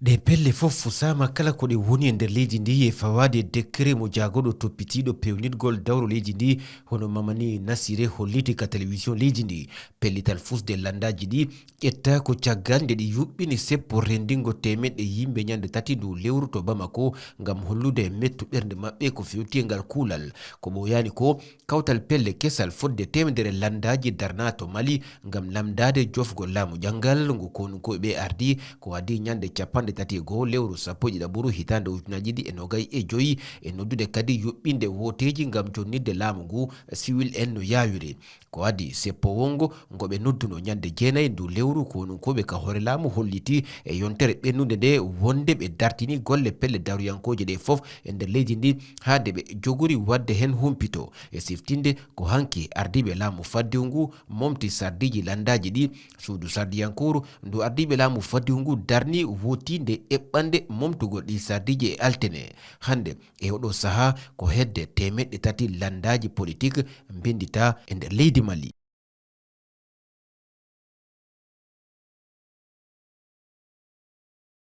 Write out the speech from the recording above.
ɗe pelle fof fusama kala ko ɗe woni e nder leydi ndi e fawade décret mo jagoɗo toppitiɗo pewnitgol dawro leydi ndi hono Mamani Nasiré holliti ka télévision leydi ndi. Pellital fusde landaji ɗi ƴetta ko caggal nde ɗi yuɓɓini seppo rendingo temeɗɗe yimɓe ñande tati ndu lewru to Bamako ngam hollude mettu ɓernde maɓɓe ko fewti e ngal kuulal. Ko ɓoyani ko kawtal pelle kesal fodde temedere landaji darna to Mali ngam lamdade jofgol laamu ƴangal ngu konunkoɓe ardi ko adi ñande capanɗe tati go lewru sappo e ɗiɗaɓuru hitande ujunaji ɗiɗi e nogay e joyi e noddude kadi yuɓɓinde woteji ngam jonnidde laamu ngu siwil en no yawiri. Ko adi seppowongo ngoɓe nodduno ñande jeenayi ndu lewru konunkoɓe ka hoore laamu holliti e yontere ɓennude nde wonde ɓe dartini golle pelle daruyankoje ɗe fof e nder leydi ndi ha nde ɓe jogori wadde hen humpito e siftinde ko hanki ardiɓe laamu faddiw ngu momti sardiji landaji ɗi suudu sardiyankoru ndu ardiɓe laamu faddiw ngu darni wotinde eɓɓande momtugol ɗi sardiji e altene hande e oɗo saaha ko hedde temeɗɗe tati landaji politique bendita e nder leydi Mali.